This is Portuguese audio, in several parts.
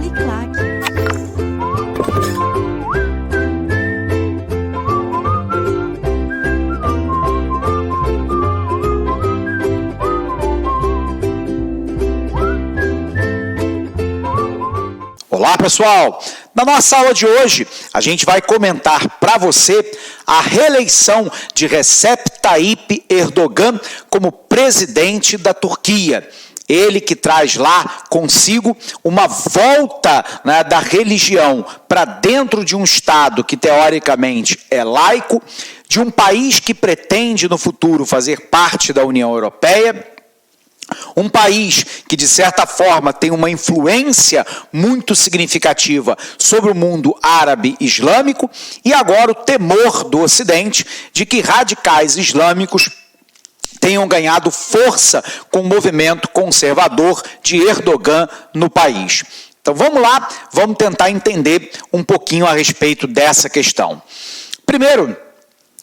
Uniclac. Olá pessoal, na nossa aula de hoje a gente vai comentar para você a reeleição de Recep Tayyip Erdogan como presidente da Turquia. Ele que traz lá consigo uma volta, né, da religião para dentro de um Estado que teoricamente é laico, de um país que pretende no futuro fazer parte da União Europeia, um país que, de certa forma, tem uma influência muito significativa sobre o mundo árabe islâmico e agora o temor do Ocidente de que radicais islâmicos tenham ganhado força com o movimento conservador de Erdogan no país. Então vamos lá, vamos tentar entender um pouquinho a respeito dessa questão. Primeiro,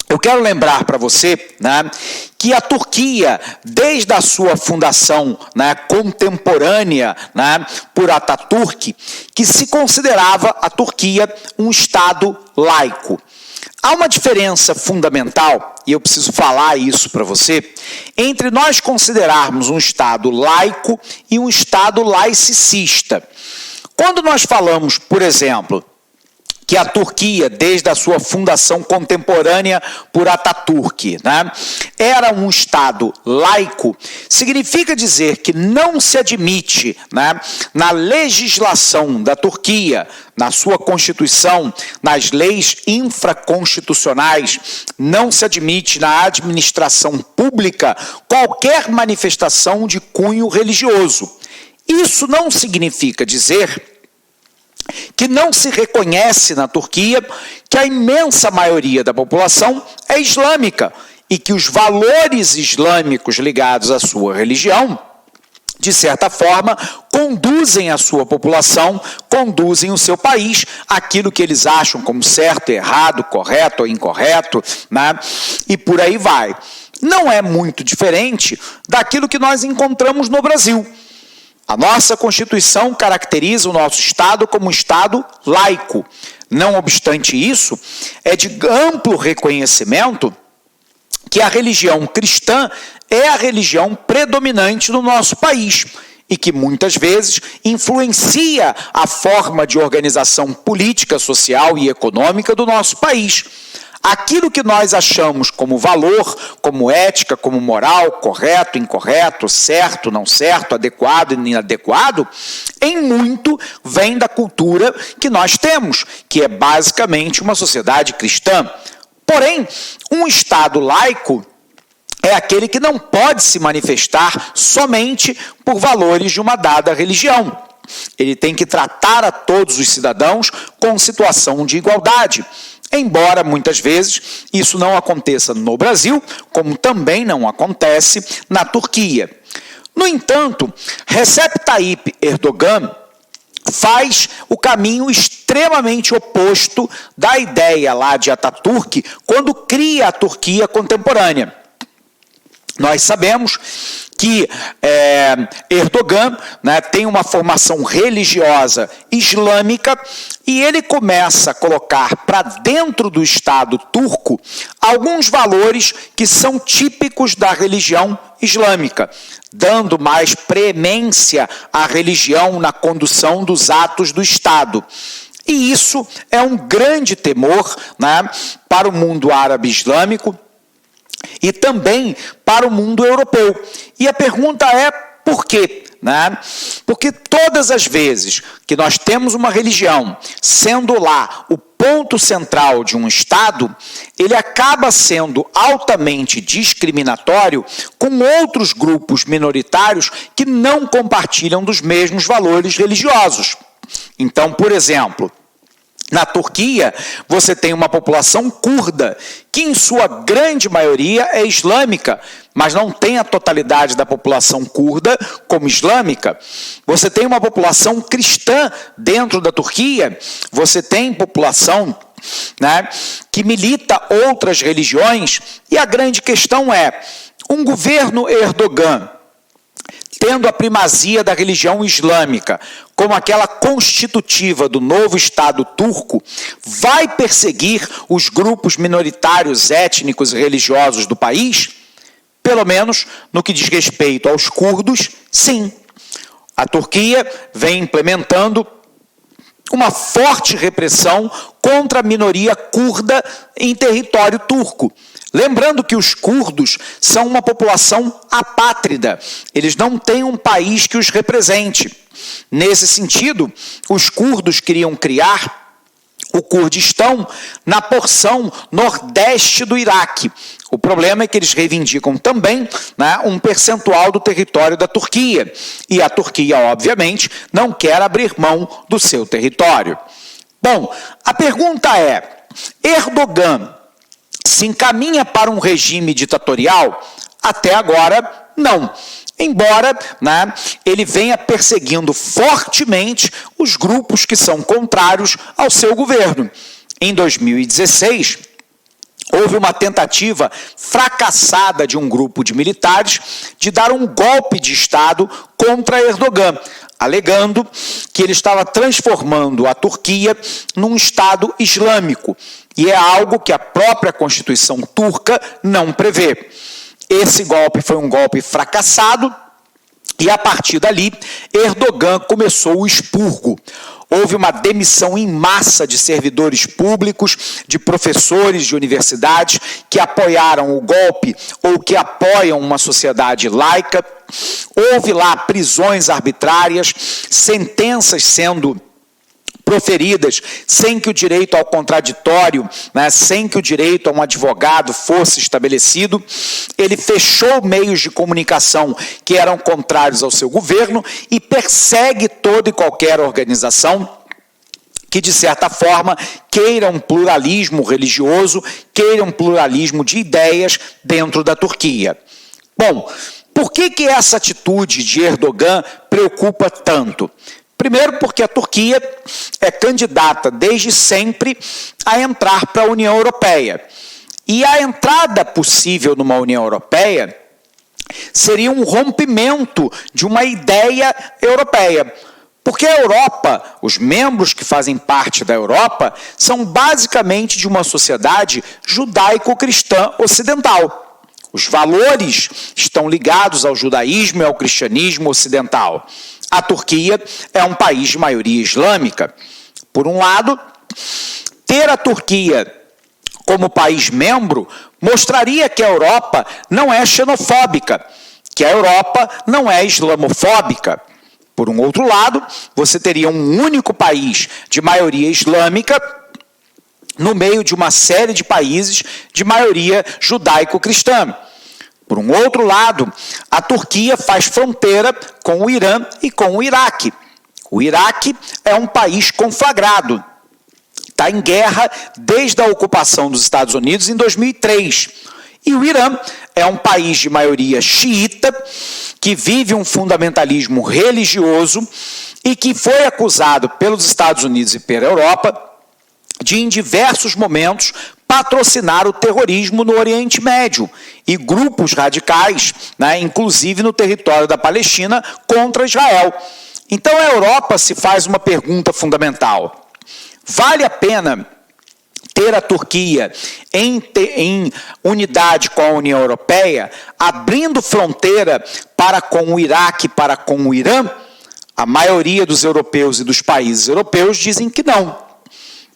eu quero lembrar para você, né, que a Turquia, desde a sua fundação, né, contemporânea, né, por Atatürk, que se considerava a Turquia um Estado laico. Há uma diferença fundamental, e eu preciso falar isso para você, entre nós considerarmos um Estado laico e um Estado laicicista. Quando nós falamos, por exemplo, que a Turquia, desde a sua fundação contemporânea por Atatürk, né, era um Estado laico, significa dizer que não se admite, né, na legislação da Turquia, na sua Constituição, nas leis infraconstitucionais, não se admite na administração pública qualquer manifestação de cunho religioso. Isso não significa dizer que não se reconhece na Turquia que a imensa maioria da população é islâmica e que os valores islâmicos ligados à sua religião, de certa forma, conduzem a sua população, conduzem o seu país àquilo que eles acham como certo, errado, correto ou incorreto, né? E por aí vai. Não é muito diferente daquilo que nós encontramos no Brasil. A nossa Constituição caracteriza o nosso Estado como um Estado laico. Não obstante isso, é de amplo reconhecimento que a religião cristã é a religião predominante no nosso país e que muitas vezes influencia a forma de organização política, social e econômica do nosso país. Aquilo que nós achamos como valor, como ética, como moral, correto, incorreto, certo, não certo, adequado e inadequado, em muito vem da cultura que nós temos, que é basicamente uma sociedade cristã. Porém, um Estado laico é aquele que não pode se manifestar somente por valores de uma dada religião. Ele tem que tratar a todos os cidadãos com situação de igualdade. Embora, muitas vezes, isso não aconteça no Brasil, como também não acontece na Turquia. No entanto, Recep Tayyip Erdogan faz o caminho extremamente oposto da ideia lá de Atatürk quando cria a Turquia contemporânea. Nós sabemos que Erdogan, né, tem uma formação religiosa islâmica e ele começa a colocar para dentro do Estado turco alguns valores que são típicos da religião islâmica, dando mais preemência à religião na condução dos atos do Estado. E isso é um grande temor, né, para o mundo árabe islâmico e também para o mundo europeu. E a pergunta é por quê? Né? Porque todas as vezes que nós temos uma religião sendo lá o ponto central de um Estado, ele acaba sendo altamente discriminatório com outros grupos minoritários que não compartilham dos mesmos valores religiosos. Então, por exemplo, na Turquia, você tem uma população curda, que em sua grande maioria é islâmica, mas não tem a totalidade da população curda como islâmica. Você tem uma população cristã dentro da Turquia, você tem população, né, que milita outras religiões, e a grande questão é, um governo Erdogan tendo a primazia da religião islâmica como aquela constitutiva do novo Estado turco, vai perseguir os grupos minoritários étnicos e religiosos do país? Pelo menos no que diz respeito aos curdos, sim. A Turquia vem implementando uma forte repressão contra a minoria curda em território turco. Lembrando que os curdos são uma população apátrida, eles não têm um país que os represente. Nesse sentido, os curdos queriam criar o Kurdistão na porção nordeste do Iraque. O problema é que eles reivindicam também, né, um percentual do território da Turquia. E a Turquia, obviamente, não quer abrir mão do seu território. Bom, a pergunta é: Erdogan se encaminha para um regime ditatorial? Até agora, não. Embora, né, ele venha perseguindo fortemente os grupos que são contrários ao seu governo. Em 2016, houve uma tentativa fracassada de um grupo de militares de dar um golpe de Estado contra Erdogan, alegando que ele estava transformando a Turquia num Estado islâmico, e é algo que a própria Constituição turca não prevê. Esse golpe foi um golpe fracassado e, a partir dali, Erdogan começou o expurgo. Houve uma demissão em massa de servidores públicos, de professores de universidades que apoiaram o golpe ou que apoiam uma sociedade laica. Houve lá prisões arbitrárias, sentenças sendo proferidas sem que o direito ao contraditório, né, sem que o direito a um advogado fosse estabelecido. Ele fechou meios de comunicação que eram contrários ao seu governo e persegue toda e qualquer organização que, de certa forma, queira um pluralismo religioso, queira um pluralismo de ideias dentro da Turquia. Bom, por que essa atitude de Erdogan preocupa tanto? Primeiro, porque a Turquia é candidata desde sempre a entrar para a União Europeia. E a entrada possível numa União Europeia seria um rompimento de uma ideia europeia. Porque a Europa, os membros que fazem parte da Europa, são basicamente de uma sociedade judaico-cristã ocidental. Os valores estão ligados ao judaísmo e ao cristianismo ocidental. A Turquia é um país de maioria islâmica. Por um lado, ter a Turquia como país membro mostraria que a Europa não é xenofóbica, que a Europa não é islamofóbica. Por um outro lado, você teria um único país de maioria islâmica no meio de uma série de países de maioria judaico-cristã. Por um outro lado, a Turquia faz fronteira com o Irã e com o Iraque. O Iraque é um país conflagrado. Está em guerra desde a ocupação dos Estados Unidos em 2003. E o Irã é um país de maioria xiita, que vive um fundamentalismo religioso e que foi acusado pelos Estados Unidos e pela Europa de, em diversos momentos, patrocinar o terrorismo no Oriente Médio e grupos radicais, né, inclusive no território da Palestina, contra Israel. Então a Europa se faz uma pergunta fundamental: vale a pena ter a Turquia em unidade com a União Europeia, abrindo fronteira para com o Iraque, para com o Irã? A maioria dos europeus e dos países europeus dizem que não.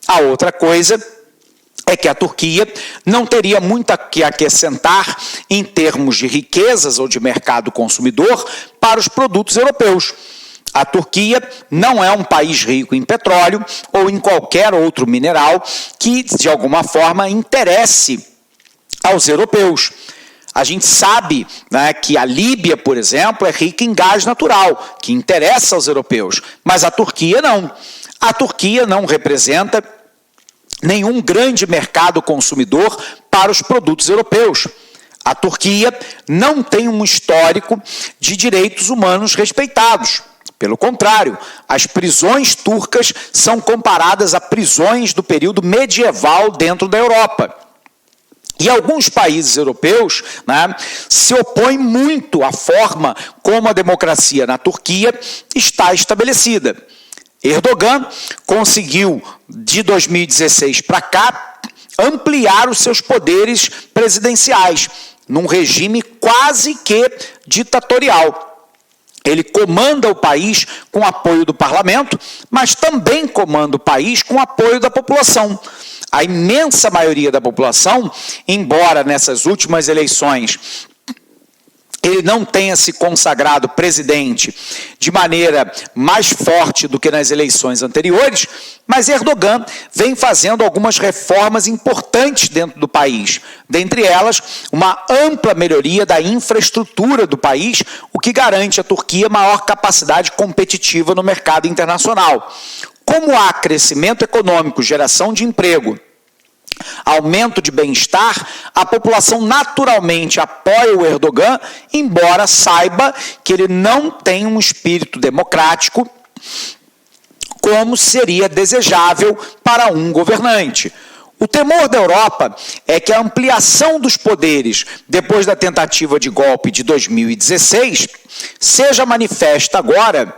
A outra coisa é que a Turquia não teria muito que acrescentar em termos de riquezas ou de mercado consumidor para os produtos europeus. A Turquia não é um país rico em petróleo ou em qualquer outro mineral que, de alguma forma, interesse aos europeus. A gente sabe, né, que a Líbia, por exemplo, é rica em gás natural, que interessa aos europeus, mas a Turquia não. A Turquia não representa nenhum grande mercado consumidor para os produtos europeus. A Turquia não tem um histórico de direitos humanos respeitados. Pelo contrário, as prisões turcas são comparadas a prisões do período medieval dentro da Europa. E alguns países europeus, né, se opõem muito à forma como a democracia na Turquia está estabelecida. Erdogan conseguiu, de 2016 para cá, ampliar os seus poderes presidenciais, num regime quase que ditatorial. Ele comanda o país com apoio do parlamento, mas também comanda o país com apoio da população. A imensa maioria da população, embora nessas últimas eleições ele não tenha se consagrado presidente de maneira mais forte do que nas eleições anteriores, mas Erdogan vem fazendo algumas reformas importantes dentro do país. Dentre elas, uma ampla melhoria da infraestrutura do país, o que garante à Turquia maior capacidade competitiva no mercado internacional. Como há crescimento econômico, geração de emprego, aumento de bem-estar, a população naturalmente apoia o Erdogan, embora saiba que ele não tem um espírito democrático como seria desejável para um governante. O temor da Europa é que a ampliação dos poderes depois da tentativa de golpe de 2016 seja manifesta agora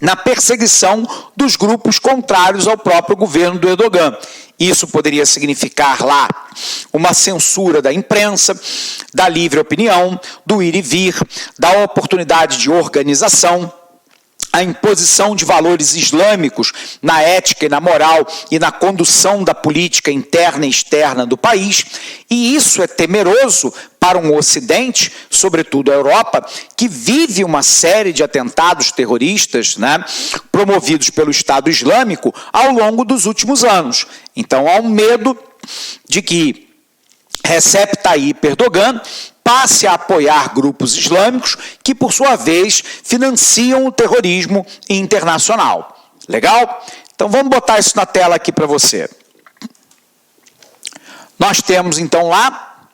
na perseguição dos grupos contrários ao próprio governo do Erdogan. Isso poderia significar lá uma censura da imprensa, da livre opinião, do ir e vir, da oportunidade de organização, a imposição de valores islâmicos na ética e na moral e na condução da política interna e externa do país, e isso é temeroso para um Ocidente, sobretudo a Europa, que vive uma série de atentados terroristas, né, promovidos pelo Estado Islâmico ao longo dos últimos anos. Então há um medo de que Recep Tayyip Erdogan passe a apoiar grupos islâmicos que, por sua vez, financiam o terrorismo internacional. Legal? Então vamos botar isso na tela aqui para você. Nós temos então lá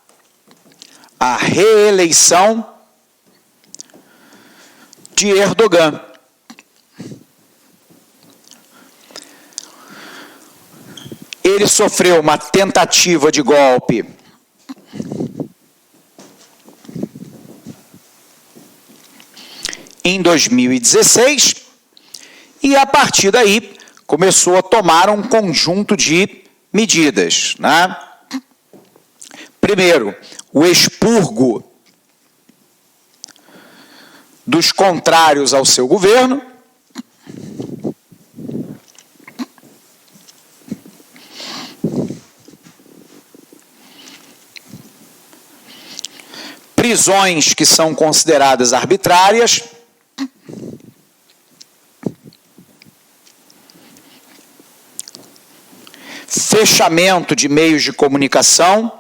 a reeleição de Erdogan. Ele sofreu uma tentativa de golpe em 2016, e a partir daí começou a tomar um conjunto de medidas, né? Primeiro, o expurgo dos contrários ao seu governo, prisões que são consideradas arbitrárias, fechamento de meios de comunicação,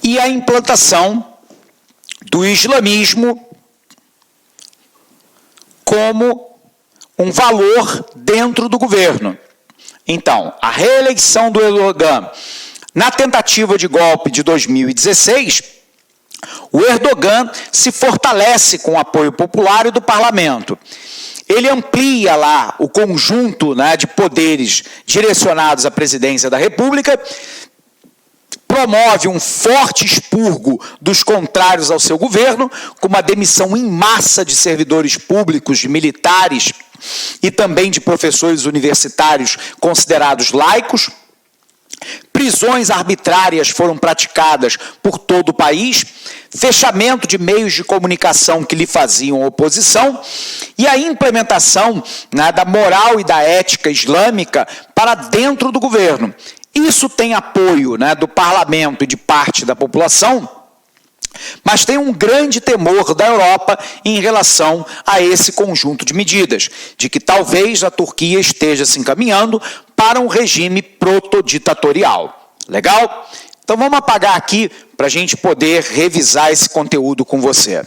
e a implantação do islamismo como um valor dentro do governo. Então, a reeleição do Erdogan na tentativa de golpe de 2016, o Erdogan se fortalece com o apoio popular e do parlamento. Ele amplia lá o conjunto, né, de poderes direcionados à presidência da República, promove um forte expurgo dos contrários ao seu governo, com uma demissão em massa de servidores públicos, de militares e também de professores universitários considerados laicos. Prisões arbitrárias foram praticadas por todo o país, fechamento de meios de comunicação que lhe faziam oposição e a implementação, né, da moral e da ética islâmica para dentro do governo. Isso tem apoio, né, do parlamento e de parte da população, mas tem um grande temor da Europa em relação a esse conjunto de medidas, de que talvez a Turquia esteja se encaminhando para um regime protoditatorial. Legal? Então vamos apagar aqui para a gente poder revisar esse conteúdo com você.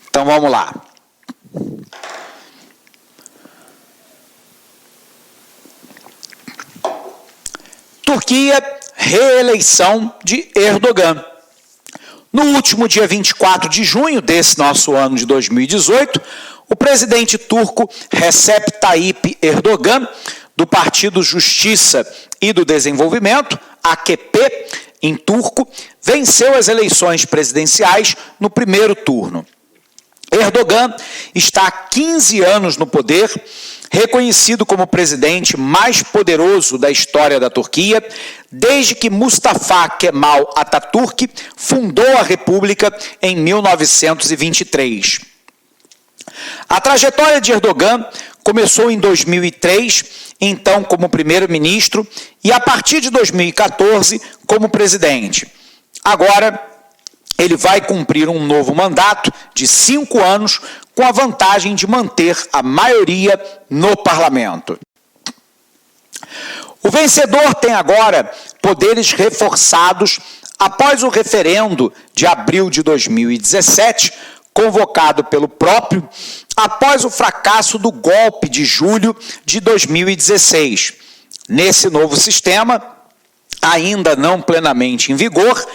Então vamos lá. Turquia, reeleição de Erdogan. No último dia 24 de junho desse nosso ano de 2018, o presidente turco Recep Tayyip Erdogan, do Partido Justiça e do Desenvolvimento, AKP, em turco, venceu as eleições presidenciais no primeiro turno. Erdogan está há 15 anos no poder, reconhecido como o presidente mais poderoso da história da Turquia, desde que Mustafa Kemal Atatürk fundou a República em 1923. A trajetória de Erdogan começou em 2003, então como primeiro-ministro, e a partir de 2014 como presidente. Agora, ele vai cumprir um novo mandato de 5 anos com a vantagem de manter a maioria no parlamento. O vencedor tem agora poderes reforçados após o referendo de abril de 2017, convocado pelo próprio, após o fracasso do golpe de julho de 2016. Nesse novo sistema, ainda não plenamente em vigor,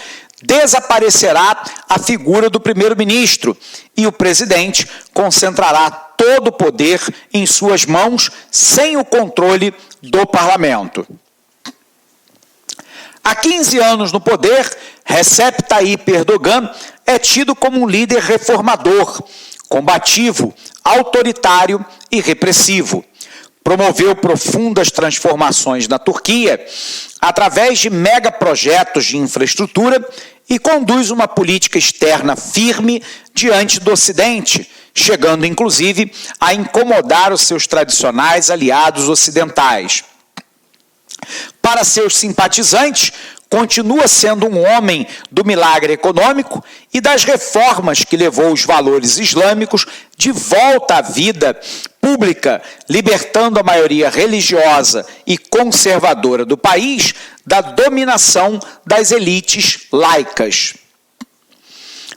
desaparecerá a figura do primeiro-ministro e o presidente concentrará todo o poder em suas mãos, sem o controle do parlamento. Há 15 anos no poder, Recep Tayyip Erdogan é tido como um líder reformador, combativo, autoritário e repressivo. Promoveu profundas transformações na Turquia através de megaprojetos de infraestrutura e conduz uma política externa firme diante do Ocidente, chegando inclusive a incomodar os seus tradicionais aliados ocidentais. Para seus simpatizantes, continua sendo um homem do milagre econômico e das reformas que levou os valores islâmicos de volta à vida pública, libertando a maioria religiosa e conservadora do país da dominação das elites laicas.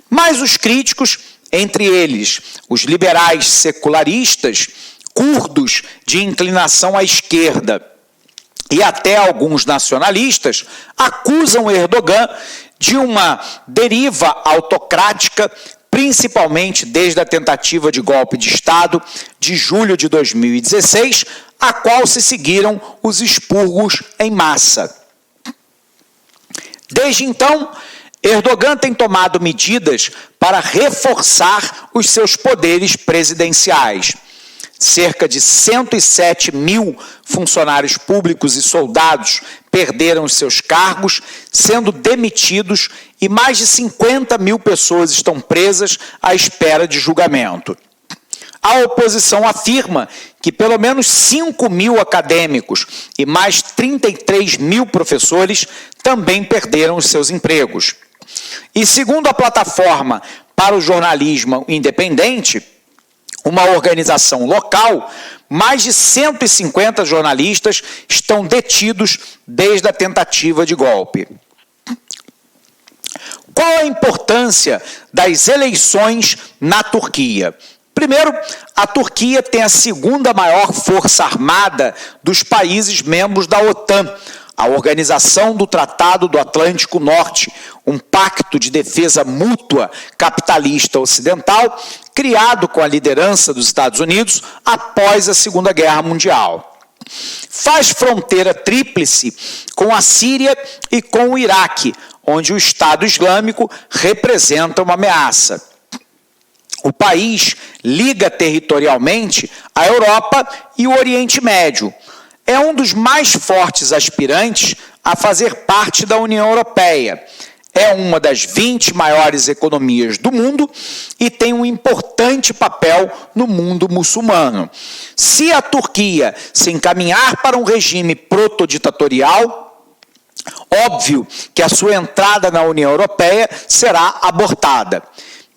Mas os críticos, entre eles os liberais secularistas, curdos de inclinação à esquerda, e até alguns nacionalistas acusam Erdogan de uma deriva autocrática, principalmente desde a tentativa de golpe de Estado de julho de 2016, a qual se seguiram os expurgos em massa. Desde então, Erdogan tem tomado medidas para reforçar os seus poderes presidenciais. Cerca de 107 mil funcionários públicos e soldados perderam os seus cargos, sendo demitidos, e mais de 50 mil pessoas estão presas à espera de julgamento. A oposição afirma que pelo menos 5 mil acadêmicos e mais 33 mil professores também perderam os seus empregos. E segundo a plataforma para o jornalismo independente, uma organização local, mais de 150 jornalistas estão detidos desde a tentativa de golpe. Qual a importância das eleições na Turquia? Primeiro, a Turquia tem a segunda maior força armada dos países membros da OTAN, a Organização do Tratado do Atlântico Norte, um pacto de defesa mútua capitalista ocidental, criado com a liderança dos Estados Unidos após a Segunda Guerra Mundial. Faz fronteira tríplice com a Síria e com o Iraque, onde o Estado Islâmico representa uma ameaça. O país liga territorialmente a Europa e o Oriente Médio. É um dos mais fortes aspirantes a fazer parte da União Europeia. É uma das 20 maiores economias do mundo e tem um importante papel no mundo muçulmano. Se a Turquia se encaminhar para um regime protoditatorial, óbvio que a sua entrada na União Europeia será abortada.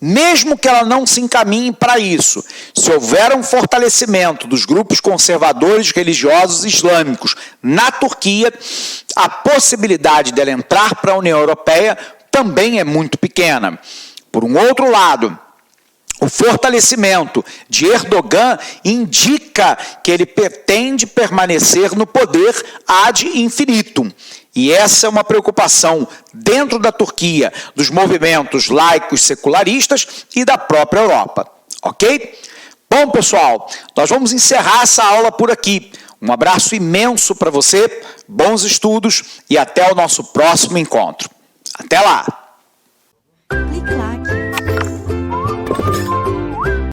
Mesmo que ela não se encaminhe para isso, se houver um fortalecimento dos grupos conservadores religiosos islâmicos na Turquia, a possibilidade dela entrar para a União Europeia também é muito pequena. Por um outro lado, o fortalecimento de Erdogan indica que ele pretende permanecer no poder ad infinitum. E essa é uma preocupação dentro da Turquia, dos movimentos laicos secularistas e da própria Europa, ok? Bom, pessoal, nós vamos encerrar essa aula por aqui. Um abraço imenso para você, bons estudos e até o nosso próximo encontro. Até lá!